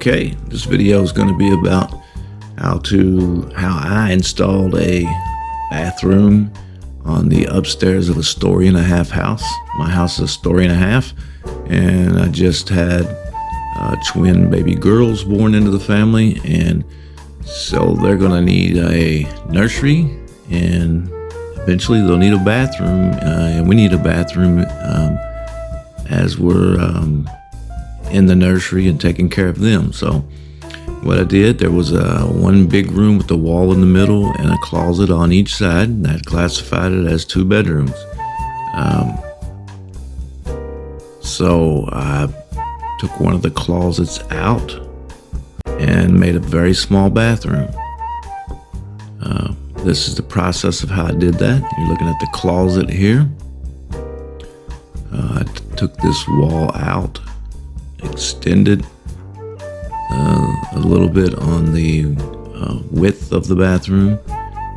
Okay, this video is going to be about how I installed a bathroom on the upstairs of a 1.5-story house. My house is 1.5 stories, and I just had twin baby girls born into the family, and so they're going to need a nursery, and eventually they'll need a bathroom, and we need a bathroom as we're in the nursery and taking care of them. So what I did, there was one big room with a wall in the middle and a closet on each side, and I classified it as 2 bedrooms. So I took one of the closets out and made a very small bathroom. This is the process of how I did that. You're looking at the closet here. I took this wall out, extended a little bit on the width of the bathroom,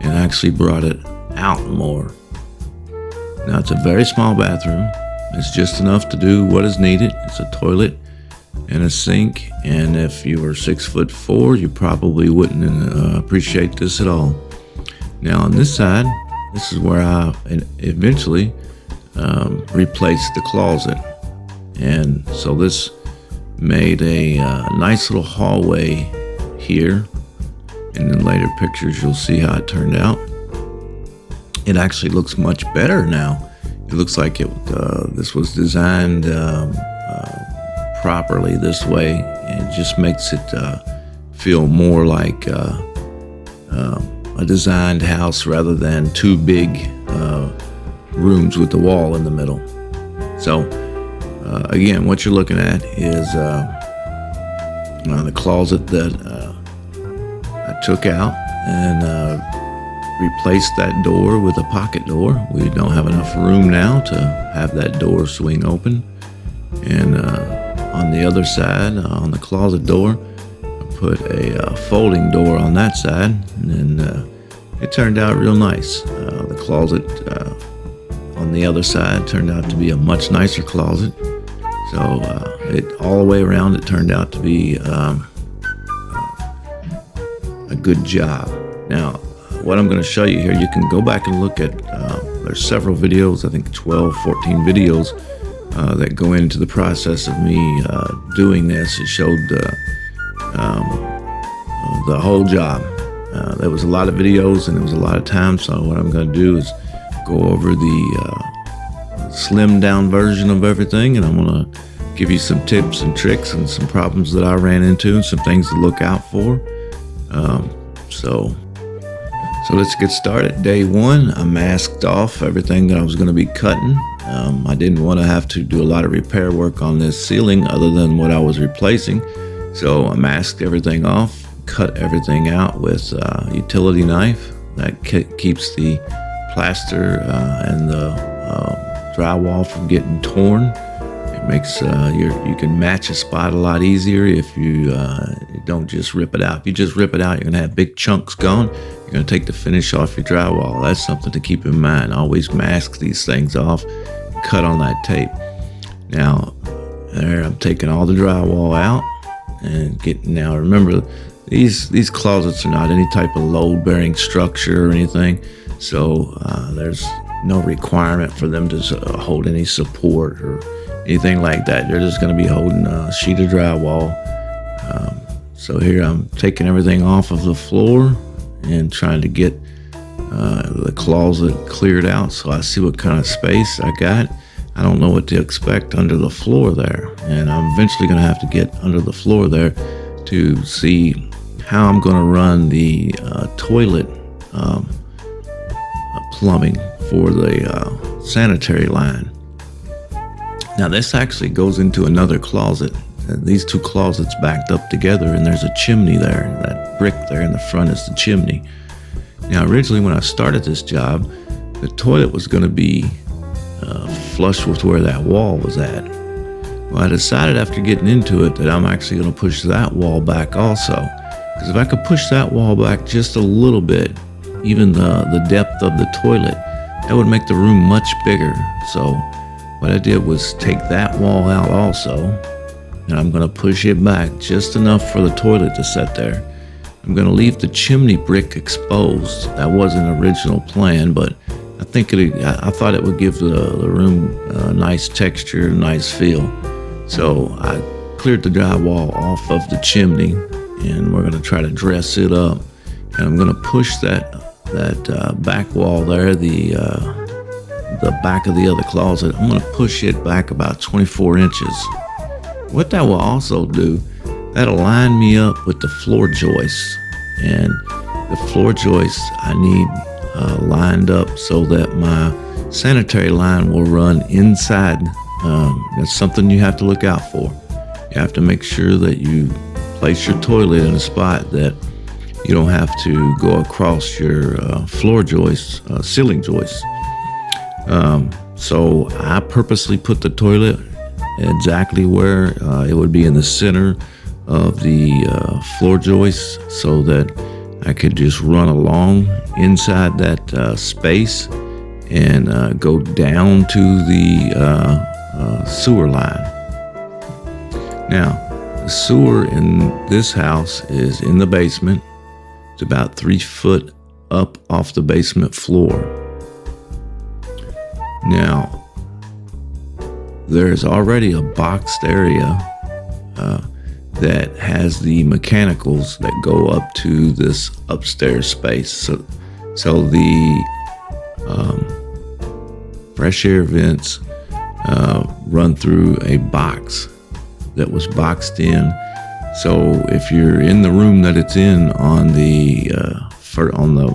and actually brought it out more. Now it's a very small bathroom. It's just enough to do what is needed. It's a toilet and a sink, and if you were 6'4", you probably wouldn't appreciate this at all. Now on this side, this is where I eventually replaced the closet, and so this made a nice little hallway here. And in later pictures you'll see how it turned out. It actually looks much better now. It looks like this was designed properly this way, and it just makes it feel more like a designed house rather than 2 big rooms with the wall in the middle. So again, what you're looking at is the closet that I took out and replaced that door with a pocket door. We don't have enough room now to have that door swing open. And on the other side, on the closet door, I put a folding door on that side, and it turned out real nice. The closet on the other side turned out to be a much nicer closet. So all the way around, it turned out to be a good job. Now, what I'm going to show you here, you can go back and look at, there's several videos, I think 12, 14 videos that go into the process of me doing this. It showed the whole job. There was a lot of videos and there was a lot of time, so what I'm going to do is go over the slimmed down version of everything, and I'm going to give you some tips and tricks and some problems that I ran into and some things to look out for. So let's get started. Day 1, I masked off everything that I was going to be cutting. I didn't want to have to do a lot of repair work on this ceiling other than what I was replacing, so I masked everything off, cut everything out with a utility knife that keeps the plaster and the drywall from getting torn. It makes you can match a spot a lot easier if you don't just rip it out. If you just rip it out, you're gonna have big chunks gone. You're gonna take the finish off your drywall. That's something to keep in mind. Always mask these things off, cut on that tape. Now there, I'm taking all the drywall out and getting. Now remember, these closets are not any type of load-bearing structure or anything, so there's no requirement for them to hold any support or anything like that. They're just going to be holding a sheet of drywall. So here I'm taking everything off of the floor and trying to get the closet cleared out so I see what kind of space I got. I don't know what to expect under the floor there, and I'm eventually going to have to get under the floor there to see how I'm going to run the toilet plumbing for the sanitary line. Now this actually goes into another closet. These 2 closets backed up together, and there's a chimney there. That brick there in the front is the chimney. Now originally when I started this job, the toilet was going to be flush with where that wall was at. Well, I decided after getting into it that I'm actually going to push that wall back also, because if I could push that wall back just a little bit, even the depth of the toilet, that would make the room much bigger. So what I did was take that wall out also, and I'm going to push it back just enough for the toilet to sit there. I'm going to leave the chimney brick exposed. That wasn't the original plan, but I thought it would give the room a nice texture, a nice feel. So I cleared the drywall off of the chimney, and we're going to try to dress it up. And I'm going to push that back wall there, the back of the other closet. I'm going to push it back about 24 inches. What that will also do, that'll line me up with the floor joists. And the floor joists I need lined up so that my sanitary line will run inside. That's something you have to look out for. You have to make sure that you place your toilet in a spot that you don't have to go across your floor joists, ceiling joists. So I purposely put the toilet exactly where it would be in the center of the floor joists, so that I could just run along inside that space and go down to the sewer line. Now, the sewer in this house is in the basement. It's about 3 foot up off the basement floor. Now, there's already a boxed area that has the mechanicals that go up to this upstairs space. So the fresh air vents run through a box that was boxed in. So if you're in the room that it's in on the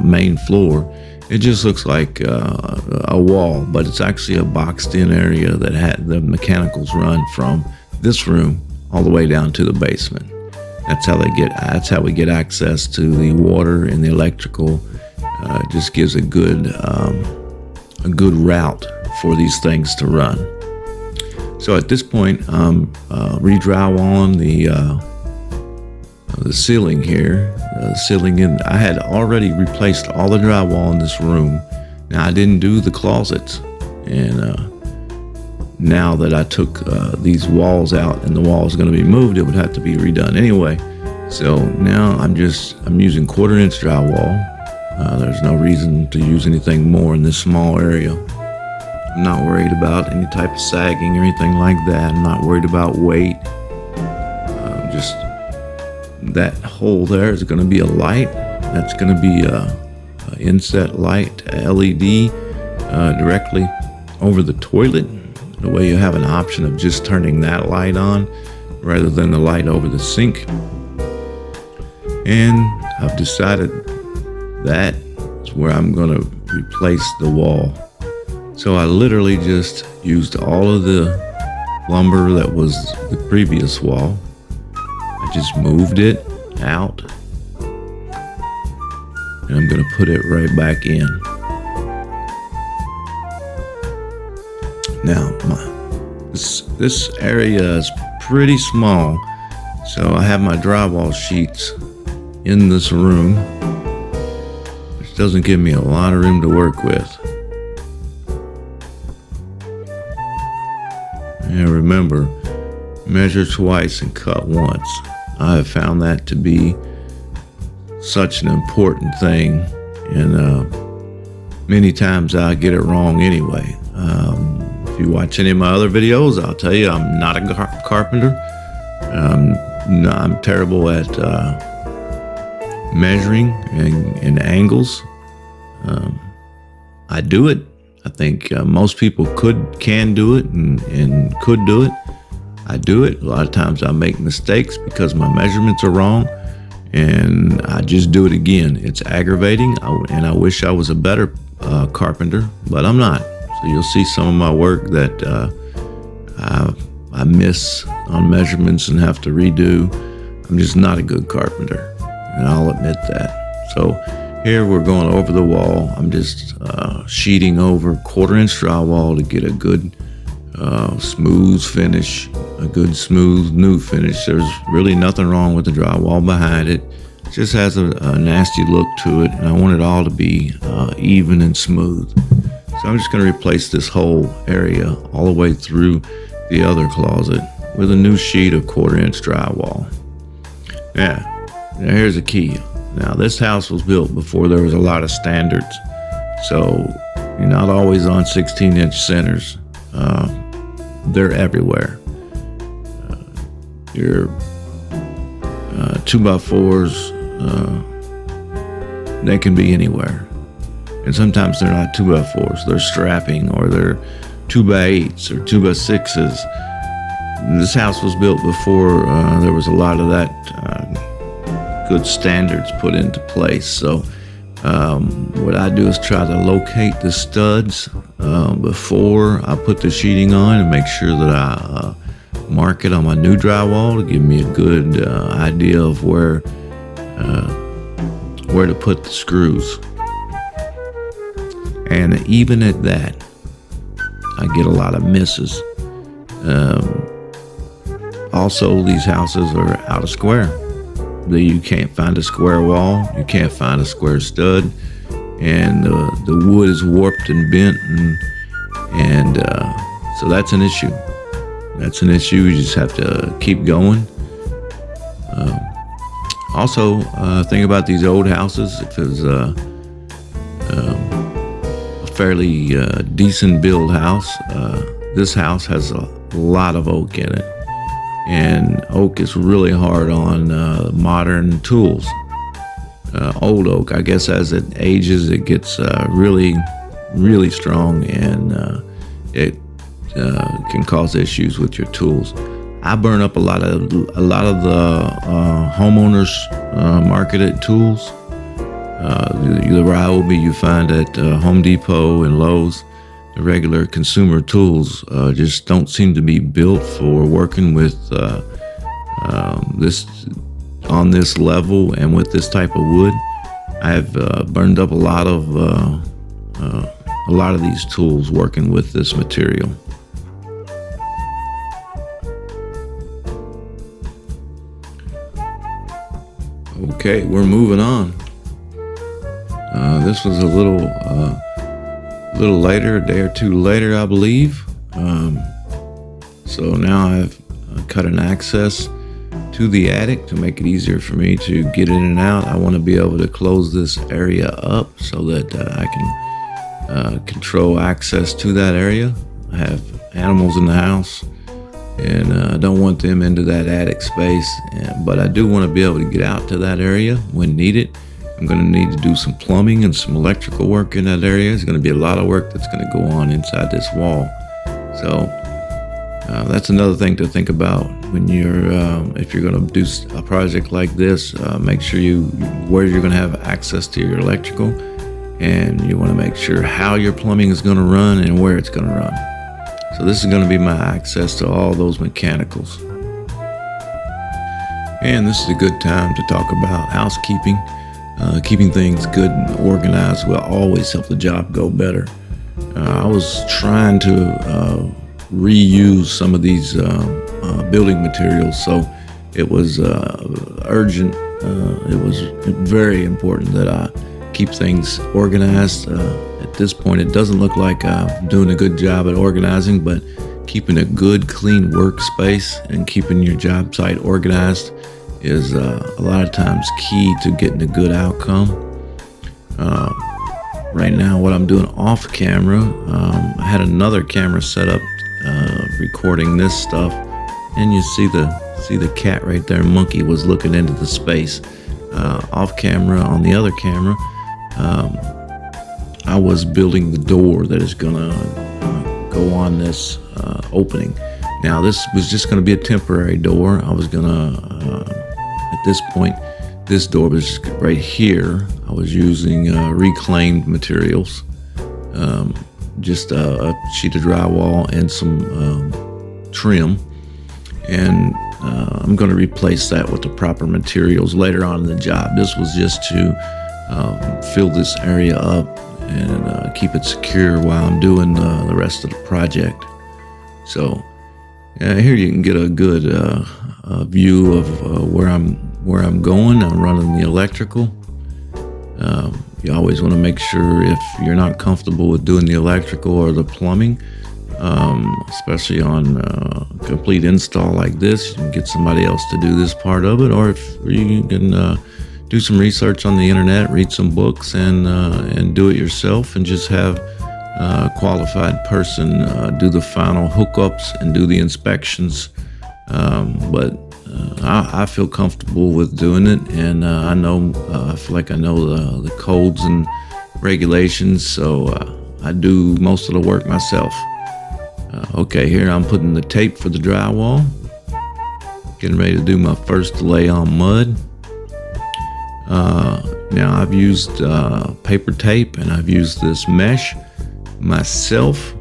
main floor, it just looks like a wall, but it's actually a boxed in area that had the mechanicals run from this room all the way down to the basement. That's how we get access to the water and the electrical. It just gives a good route for these things to run. So at this point, I'm re-drywalling the ceiling here. I had already replaced all the drywall in this room. Now I didn't do the closets, and now that I took these walls out and the wall is going to be moved, it would have to be redone anyway. So now I'm using 1/4 inch drywall. There's no reason to use anything more in this small area. I'm not worried about any type of sagging or anything like that. I'm not worried about weight. Just that hole there is going to be a light. That's going to be a inset light, a LED, directly over the toilet. The way you have an option of just turning that light on rather than the light over the sink. And I've decided that is where I'm going to replace the wall. So I literally just used all of the lumber that was the previous wall. I just moved it out, and I'm going to put it right back in. Now, this area is pretty small, so I have my drywall sheets in this room, which doesn't give me a lot of room to work with. And remember, measure twice and cut once. I have found that to be such an important thing, and many times I get it wrong anyway. If you watch any of my other videos, I'll tell you I'm not a carpenter. I'm terrible at measuring and angles. I do it. I think most people can do it and could do it. I do it. A lot of times I make mistakes because my measurements are wrong, and I just do it again. It's aggravating, and I wish I was a better carpenter, but I'm not. So you'll see some of my work that I miss on measurements and have to redo. I'm just not a good carpenter, and I'll admit that. So here we're going over the wall. I'm just sheeting over 1/4 inch drywall to get a good smooth finish, a good smooth new finish. There's really nothing wrong with the drywall behind it. It just has a nasty look to it, and I want it all to be even and smooth. So I'm just going to replace this whole area all the way through the other closet. with a new sheet of 1/4-inch drywall. Yeah, now here's the key. Now this house was built before there was a lot of standards, so you're not always on 16-inch centers. They're everywhere. Your 2x4s, they can be anywhere. And sometimes they're not 2x4s, they're strapping, or they're 2x8s or 2x6s. This house was built before there was a lot of that good standards put into place. So what I do is try to locate the studs before I put the sheeting on, and make sure that I mark it on my new drywall to give me a good idea of where to put the screws. And even at that, I get a lot of misses. Also, these houses are out of square. You can't find a square wall, you can't find a square stud, and the wood is warped and bent, and so that's an issue. That's an issue. You just have to keep going. Also, think about these old houses. If it was a fairly decent build house, this house has a lot of oak in it, and oak is really hard on modern tools. Old oak, I guess, as it ages, it gets really strong, and it can cause issues with your tools. I burn up a lot of the homeowners marketed tools. The Ryobi you find at Home Depot and Lowe's. The regular consumer tools just don't seem to be built for working with this on this level and with this type of wood. I've burned up a lot of these tools working with this material. Okay, we're moving on. This was a little later, a day or two later, I believe. So now I've cut an access to the attic to make it easier for me to get in and out. I want to be able to close this area up so that I can control access to that area. I have animals in the house, and I don't want them into that attic space, but I do want to be able to get out to that area when needed. I'm going to need to do some plumbing and some electrical work in that area. There's going to be a lot of work that's going to go on inside this wall. So that's another thing to think about when you're, if you're going to do a project like this. Make sure where you're going to have access to your electrical, and you want to make sure how your plumbing is going to run and where it's going to run. So this is going to be my access to all those mechanicals. And this is a good time to talk about housekeeping. Keeping things good and organized will always help the job go better. I was trying to reuse some of these building materials, so it was urgent. It was very important that I keep things organized. At this point, it doesn't look like I'm doing a good job at organizing, but keeping a good, clean workspace and keeping your job site organized is a lot of times key to getting a good outcome. Right now, what I'm doing off camera, I had another camera set up recording this stuff, and you see the cat right there. Monkey was looking into the space. Off camera, on the other camera, I was building the door that is gonna go on this opening. Now, this was just gonna be a temporary door. I was gonna at this point, this door was right here. I was using reclaimed materials, just a sheet of drywall and some trim, and I'm going to replace that with the proper materials later on in the job. This was just to fill this area up and keep it secure while I'm doing the rest of the project. So here you can get a good view of where I'm going. I'm running the electrical. You always want to make sure, if you're not comfortable with doing the electrical or the plumbing, especially on complete install like this. You can get somebody else to do this part of it, or if you can do some research on the internet, read some books, and do it yourself, and just have a qualified person do the final hookups and do the inspections. But I feel comfortable with doing it, and I feel like I know the codes and regulations, so I do most of the work myself. Okay, here I'm putting the tape for the drywall. Getting ready to do my first lay on mud. Now I've used paper tape, and I've used this mesh myself.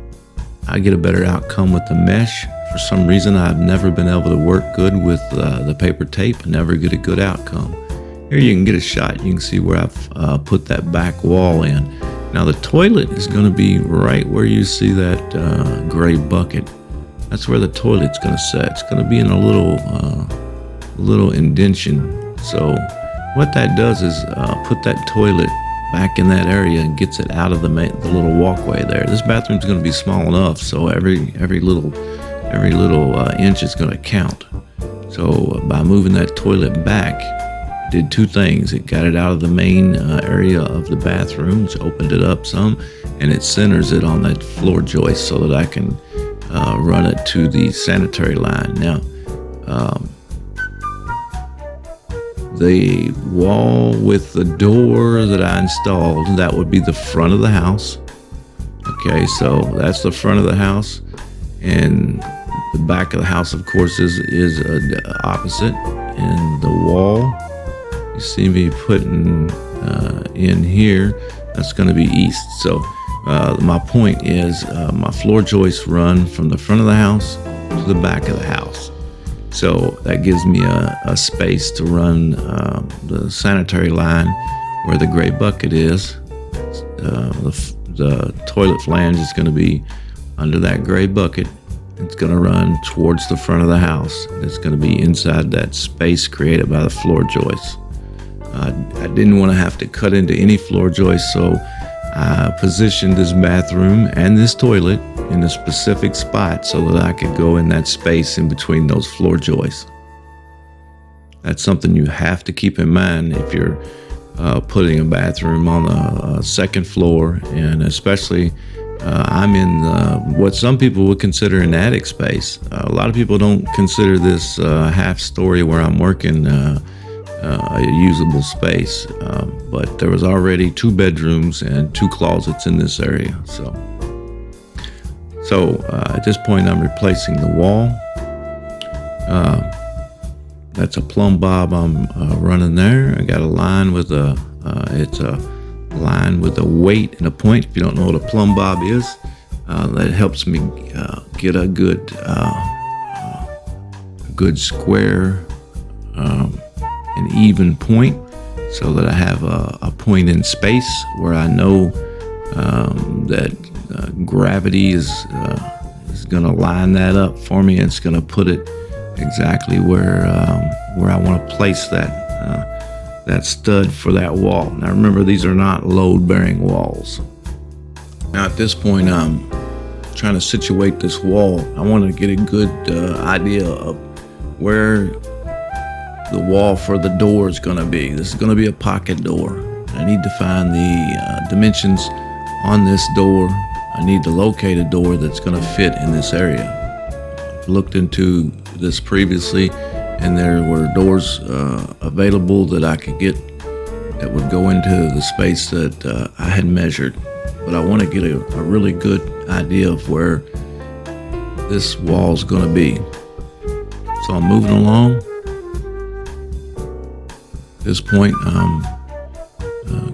I get a better outcome with the mesh. For some reason, I've never been able to work good with the paper tape and never get a good outcome. Here you can get a shot. You can see where I've put that back wall in. Now the toilet is going to be right where you see that gray bucket. That's where the toilet's going to set. It's going to be in a little indentation. So what that does is put that toilet back in that area and gets it out of the little walkway there. This bathroom's going to be small enough, so every little inch is going to count. So by moving that toilet back, it did two things. It got it out of the main area of the bathroom, which opened it up some, and it centers it on that floor joist so that I can run it to the sanitary line. Now, the wall with the door that I installed, that would be the front of the house. Okay, so that's the front of the house, and the back of the house, of course, is opposite. And the wall you see me putting in here, that's going to be east. So my point is my floor joists run from the front of the house to the back of the house. So that gives me a space to run the sanitary line where the gray bucket is. The toilet flange is going to be under that gray bucket. It's going to run towards the front of the house. It's going to be inside that space created by the floor joists. I didn't want to have to cut into any floor joists, so I positioned this bathroom and this toilet in a specific spot so that I could go in that space in between those floor joists. That's something you have to keep in mind if you're putting a bathroom on the second floor, and especially I'm in what some people would consider an attic space. A lot of people don't consider this half story where I'm working a usable space, but there was already 2 bedrooms and 2 closets in this area. So at this point I'm replacing the wall. That's a plumb bob I'm running there. I got a line with it's a line with a weight and a point. If you don't know what a plumb bob is, that helps me get a good square an even point, so that I have a point in space where I know that gravity is going to line that up for me, and it's going to put it exactly where I want to place that stud for that wall. Now remember, these are not load-bearing walls. Now at this point, I'm trying to situate this wall. I want to get a good idea of where the wall for the door is going to be. This is going to be a pocket door. I need to find the dimensions on this door. I need to locate a door that's going to fit in this area. I've looked into this previously, and there were doors available that I could get that would go into the space that I had measured. But I want to get a really good idea of where this wall is going to be. So I'm moving along. At this point, I'm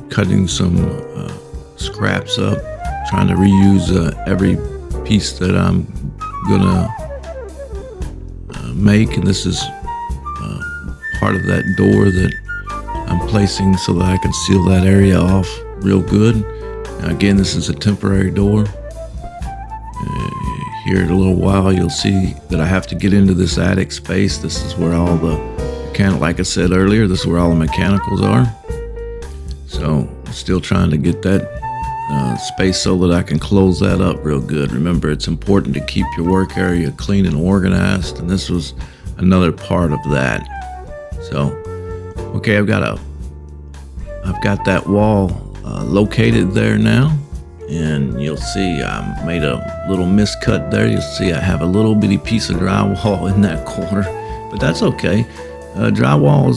cutting some scraps up, trying to reuse every piece that I'm gonna make, and this is part of that door that I'm placing so that I can seal that area off real good. Now again, this is a temporary door. Here in a little while you'll see that I have to get into this attic space. This is where all the like I said earlier, this is where all the mechanicals are. So I'm still trying to get that space so that I can close that up real good. Remember, it's important to keep your work area clean and organized, and this was another part of that. So, okay, I've got that wall located there now, and you'll see I made a little miscut there. You'll see I have a little bitty piece of drywall in that corner, but that's okay. Drywall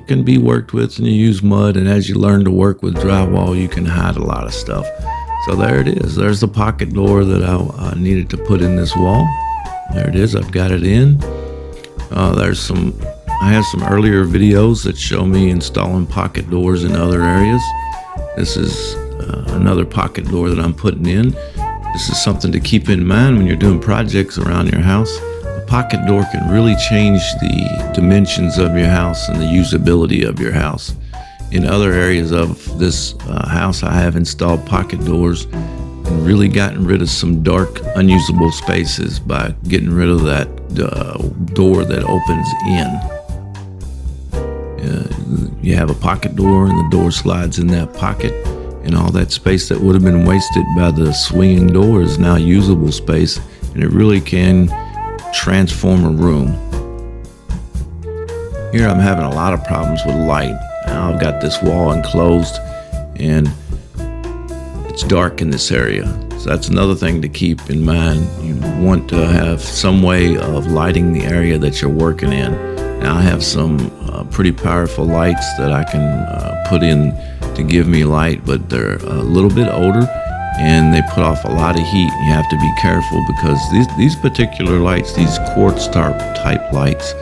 can be worked with, and you use mud, and as you learn to work with drywall, you can hide a lot of stuff. So there it is. There's the pocket door that I needed to put in this wall. There it is. I've got it in. I have some earlier videos that show me installing pocket doors in other areas. This is another pocket door that I'm putting in. This is something to keep in mind when you're doing projects around your house. A pocket door can really change the dimensions of your house and the usability of your house. In other areas of this house, I have installed pocket doors and really gotten rid of some dark, unusable spaces by getting rid of that door that opens in. You have a pocket door and the door slides in that pocket, and all that space that would have been wasted by the swinging door is now usable space, and it really can transform a room. Here I'm having a lot of problems with light. Now I've got this wall enclosed and it's dark in this area. So that's another thing to keep in mind. You want to have some way of lighting the area that you're working in. Now I have some pretty powerful lights that I can put in to give me light, but they're a little bit older and they put off a lot of heat. You have to be careful because these particular lights, these quartz type lights,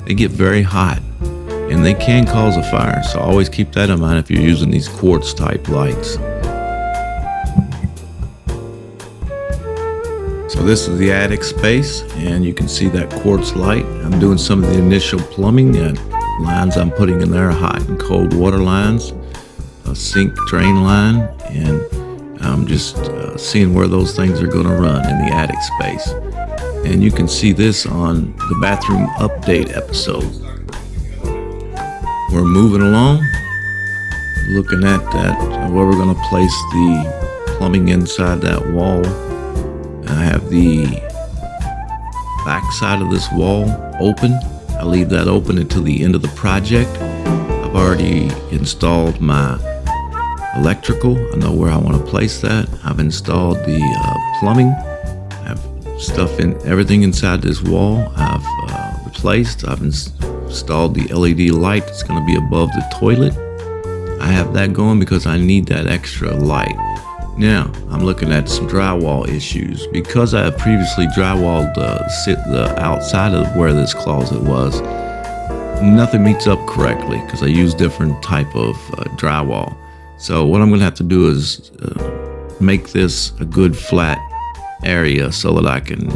they get very hot and they can cause a fire. So always keep that in mind if you're using these quartz type lights. So this is the attic space, and you can see that quartz light. I'm doing some of the initial plumbing, and lines I'm putting in there are hot and cold water lines, a sink drain line, and I'm just seeing where those things are going to run in the attic space. And you can see this on the bathroom update episode. We're moving along, looking at that, where we're going to place the plumbing inside that wall. I have the back side of this wall open. I leave that open until the end of the project. I've already installed my electrical. I know where I want to place that. I've installed the plumbing. I have stuff in everything inside this wall. I've replaced. I've installed the LED light that's going to be above the toilet. I have that going because I need that extra light. Now, I'm looking at some drywall issues. Because I have previously drywalled the outside of where this closet was, nothing meets up correctly because I use different type of drywall. So what I'm going to have to do is make this a good flat area so that I can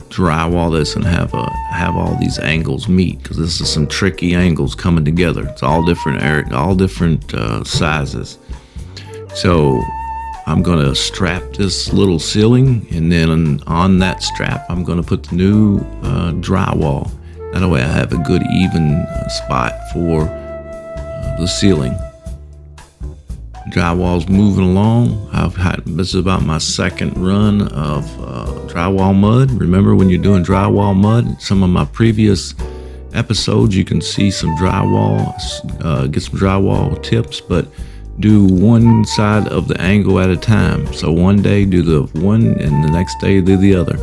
drywall this and have all these angles meet, because this is some tricky angles coming together. It's all different sizes. So I'm going to strap this little ceiling, and then on that strap I'm going to put the new drywall. That way I have a good even spot for the ceiling. Drywall's moving along. This is about my second run of drywall mud. Remember, when you're doing drywall mud, some of my previous episodes, you can see some drywall, get some drywall tips, but do one side of the angle at a time. So one day do the one and the next day do the other.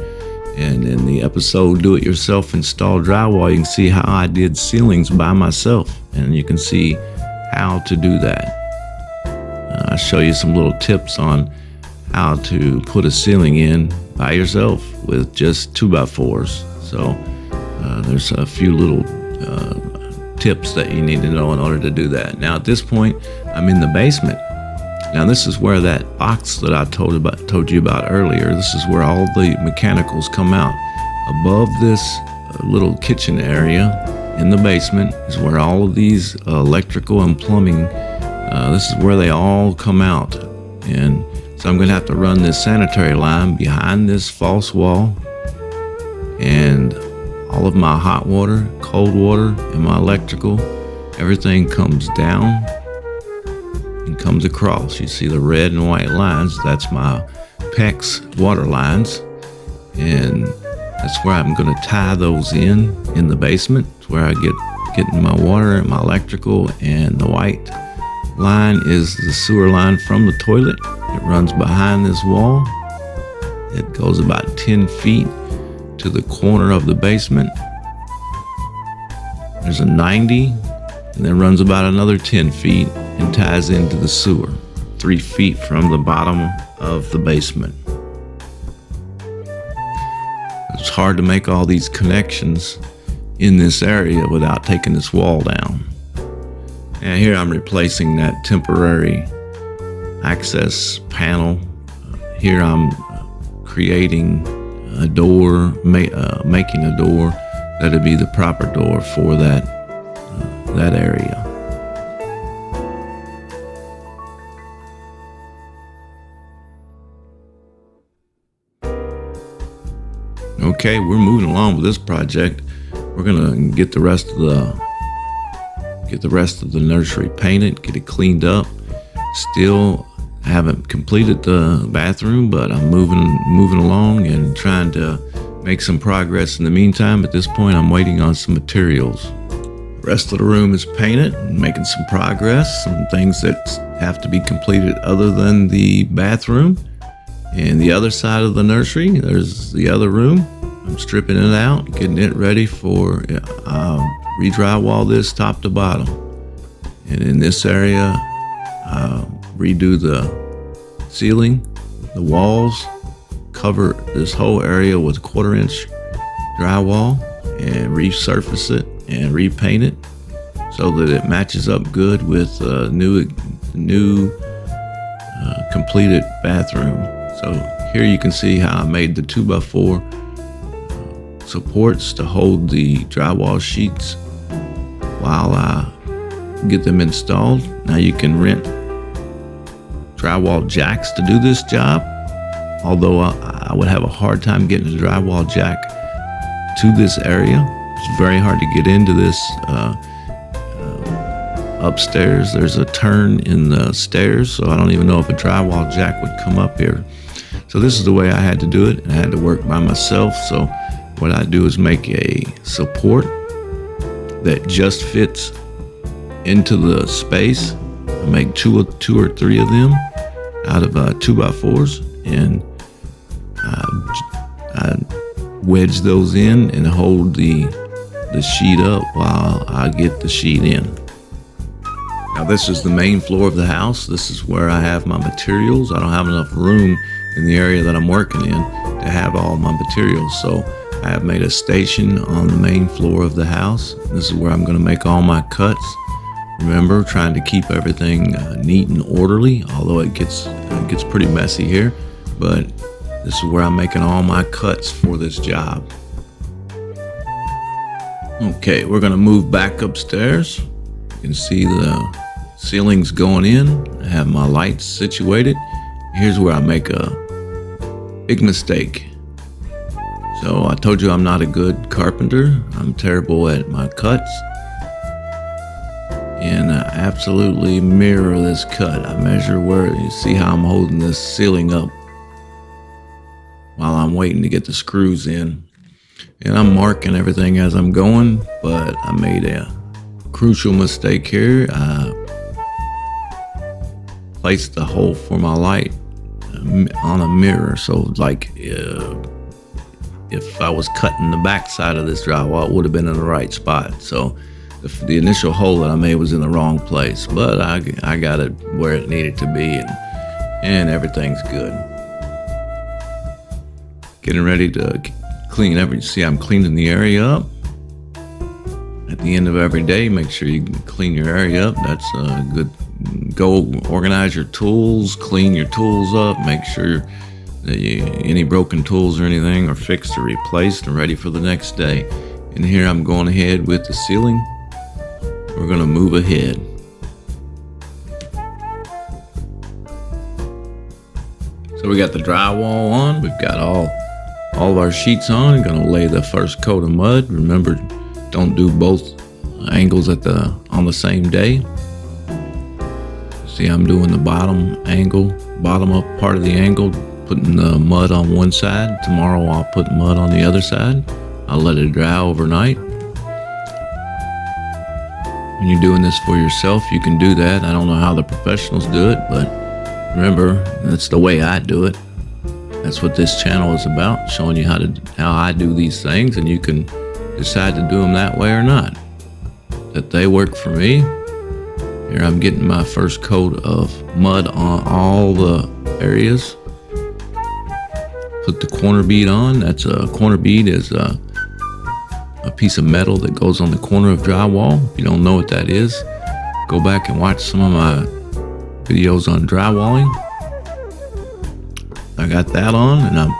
And in the episode Do It Yourself Install Drywall, you can see how I did ceilings by myself, and you can see how to do that. I'll show you some little tips on how to put a ceiling in by yourself with just 2x4s. So there's a few little tips that you need to know in order to do that. Now at this point, I'm in the basement. Now this is where that box that I told you about earlier, this is where all the mechanicals come out. Above this little kitchen area in the basement is where all of these electrical and plumbing, this is where they all come out. And so I'm going to have to run this sanitary line behind this false wall, and all of my hot water, cold water, and my electrical, everything comes down and comes across. You see the red and white lines. That's my PEX water lines. And that's where I'm going to tie those in the basement. It's where I getting my water and my electrical. And the white line is the sewer line from the toilet. It runs behind this wall. It goes about 10 feet to the corner of the basement. There's a 90, and then runs about another 10 feet and ties into the sewer, 3 feet from the bottom of the basement. It's hard to make all these connections in this area without taking this wall down. And here I'm replacing that temporary access panel. Here I'm creating a door, making a door that'd be the proper door for that area. Okay, we're moving along with this project. We're gonna get the rest of the nursery painted, get it cleaned up. Still haven't completed the bathroom, but I'm moving along and trying to make some progress in the meantime. At this point, I'm waiting on some materials. The rest of the room is painted and making some progress. Some things that have to be completed other than the bathroom. And the other side of the nursery, there's the other room. I'm stripping it out, getting it ready for re-drywall this top to bottom. And in this area, redo the ceiling, the walls, cover this whole area with 1/4 inch drywall and resurface it and repaint it so that it matches up good with new completed bathroom. So here you can see how I made the 2x4 supports to hold the drywall sheets while I get them installed. Now you can rent drywall jacks to do this job, although I would have a hard time getting a drywall jack to this area. It's very hard to get into this upstairs. There's a turn in the stairs, so I don't even know if a drywall jack would come up here. So this is the way I had to do it. I had to work by myself. So what I do is make a support that just fits into the space. I make two or three of them out of 2x4s, and I wedge those in and hold the sheet up while I get the sheet in. Now this is the main floor of the house. This is where I have my materials. I don't have enough room in the area that I'm working in to have all my materials, so I have made a station on the main floor of the house. This is where I'm going to make all my cuts. Remember, trying to keep everything neat and orderly, although it gets pretty messy here, but this is where I'm making all my cuts for this job. Okay, we're going to move back upstairs. You can see the ceilings going in. I have my lights situated. Here's where I make a big mistake. So I told you I'm not a good carpenter. I'm terrible at my cuts. And I absolutely mirror this cut. I measure where, you see how I'm holding this ceiling up while I'm waiting to get the screws in. And I'm marking everything as I'm going, but I made a crucial mistake here. I placed the hole for my light on a mirror. So like if I was cutting the back side of this drywall, it would have been in the right spot. So the initial hole that I made was in the wrong place, but I got it where it needed to be, and everything's good. Getting ready to clean everything. See, I'm cleaning the area up. At the end of every day, make sure you clean your area up. That's a good. Go organize your tools, clean your tools up, make sure that any broken tools or anything are fixed or replaced and ready for the next day. And here I'm going ahead with the ceiling. We're going to move ahead. So we got the drywall on. We've got all of our sheets on. I'm going to lay the first coat of mud. Remember, don't do both angles on the same day. See, I'm doing the bottom up part of the angle, putting the mud on one side. Tomorrow I'll put mud on the other side. I'll let it dry overnight. When you're doing this for yourself, you can do that. I don't know how the professionals do it, but remember, that's the way I do it. That's what this channel is about, showing you how I do these things, and you can decide to do them that way or not. That they work for me. Here I'm getting my first coat of mud on all the areas. Put the corner bead on. That's a corner bead is a piece of metal that goes on the corner of drywall. If you don't know what that is, go back and watch some of my videos on drywalling. I got that on, and I'm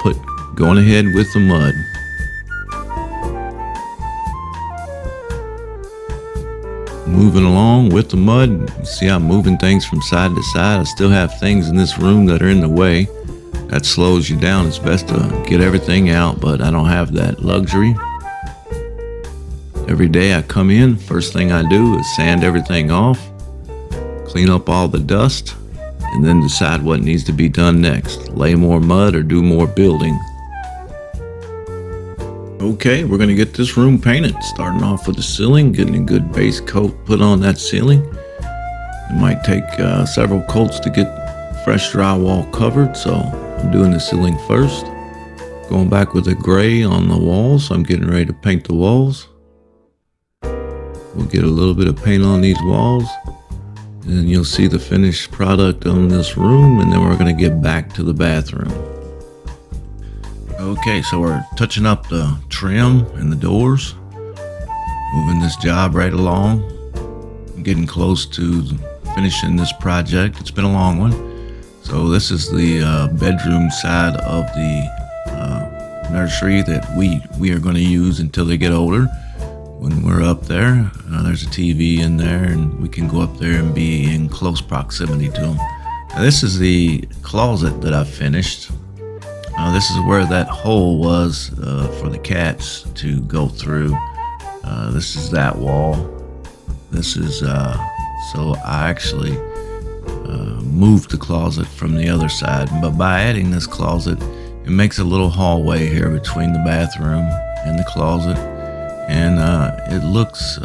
going ahead with the mud. Moving along with the mud. You see I'm moving things from side to side. I still have things in this room that are in the way. That slows you down. It's best to get everything out, but I don't have that luxury. Every day I come in, first thing I do is sand everything off, clean up all the dust, and then decide what needs to be done next. Lay more mud or do more building. Okay, we're gonna get this room painted. Starting off with the ceiling, getting a good base coat put on that ceiling. It might take several coats to get fresh drywall covered, so I'm doing the ceiling first. Going back with a gray on the walls, so I'm getting ready to paint the walls. We'll get a little bit of paint on these walls, and you'll see the finished product on this room, and then we're gonna get back to the bathroom. Okay, so we're touching up the trim and the doors, moving this job right along. I'm getting close to finishing this project. It's been a long one. So this is the bedroom side of the nursery that we are going to use until they get older. When we're up there, there's a TV in there, and we can go up there and be in close proximity to them. Now, this is the closet that I finished. This is where that hole was for the cats to go through. This is that wall. This is, so I actually moved the closet from the other side. But by adding this closet, it makes a little hallway here between the bathroom and the closet. And it looks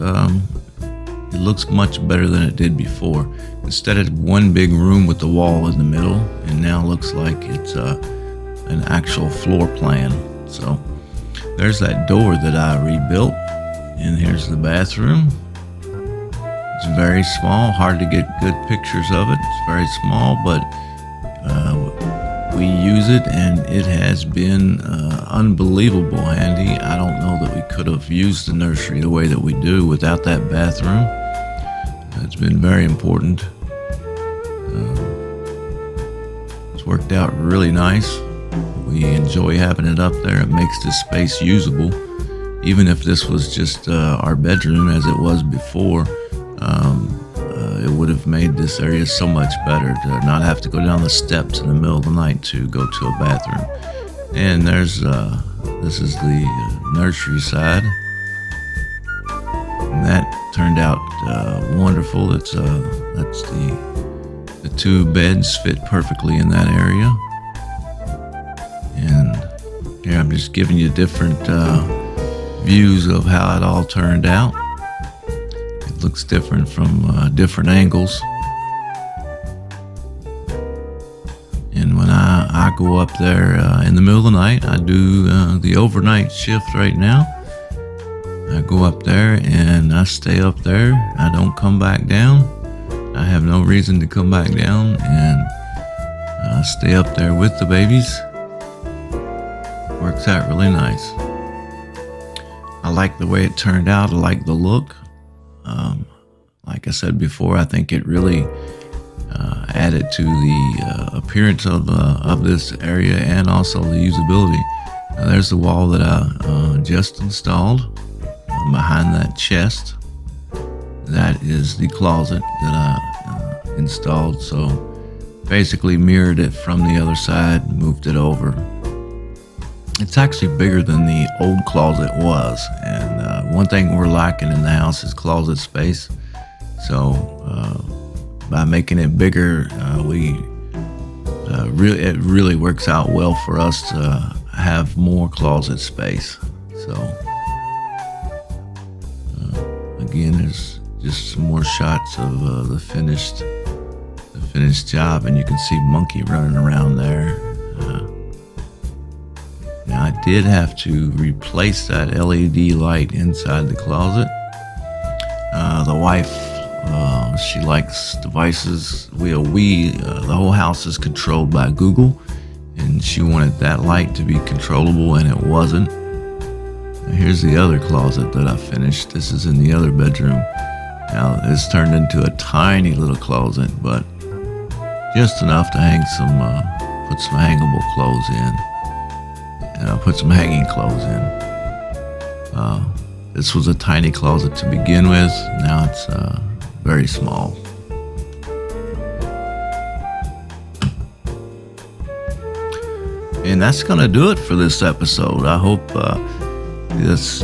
much better than it did before. Instead of one big room with the wall in the middle, it now looks like it's an actual floor plan. So there's that door that I rebuilt, and here's the bathroom. It's very small, hard to get good pictures of it. It's very small, but we use it, and it has been unbelievable handy. I don't know that we could have used the nursery the way that we do without that bathroom. It's been very important. It's worked out really nice. We enjoy having it up there. It makes this space usable. Even if this was just our bedroom as it was before, it would have made this area so much better to not have to go down the steps in the middle of the night to go to a bathroom. And there's, this is the nursery side. And that turned out wonderful. That's the two beds fit perfectly in that area. And here I'm just giving you different views of how it all turned out. It looks different from different angles. And when I go up there in the middle of the night, I do the overnight shift right now. I go up there and I stay up there. I don't come back down. I have no reason to come back down, and I stay up there with the babies. Works out really nice. I like the way it turned out. I like the look. Like I said before, I think it really added to the appearance of this area and also the usability. Now, there's the wall that I just installed behind that chest. That is the closet that I installed. So basically mirrored it from the other side, moved it over. It's actually bigger than the old closet was, and one thing we're lacking in the house is closet space. So by making it bigger, it really works out well for us to have more closet space. So again, there's just some more shots of the finished job, and you can see Monkey running around there. Now I did have to replace that LED light inside the closet. The wife, she likes devices. The whole house is controlled by Google, and she wanted that light to be controllable, and it wasn't. Here's the other closet that I finished. This is in the other bedroom. Now it's turned into a tiny little closet, but just enough to hang put some hangable clothes in. Put some hanging clothes in. This was a tiny closet to begin with. Now it's very small. And that's gonna do it for this episode. I hope this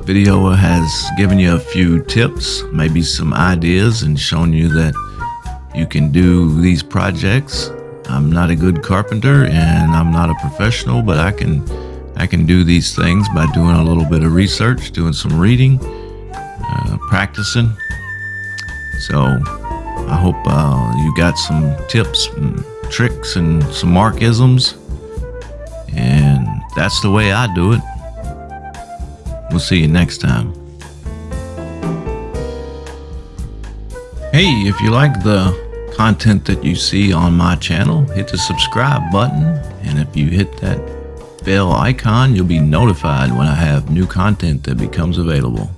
video has given you a few tips, maybe some ideas, and shown you that you can do these projects. I'm not a good carpenter and I'm not a professional, but I can do these things by doing a little bit of research, doing some reading, practicing. So I hope you got some tips and tricks and some Markisms, and that's the way I do it. We'll see you next time. Hey, if you like the content that you see on my channel, hit the subscribe button, and if you hit that bell icon, you'll be notified when I have new content that becomes available.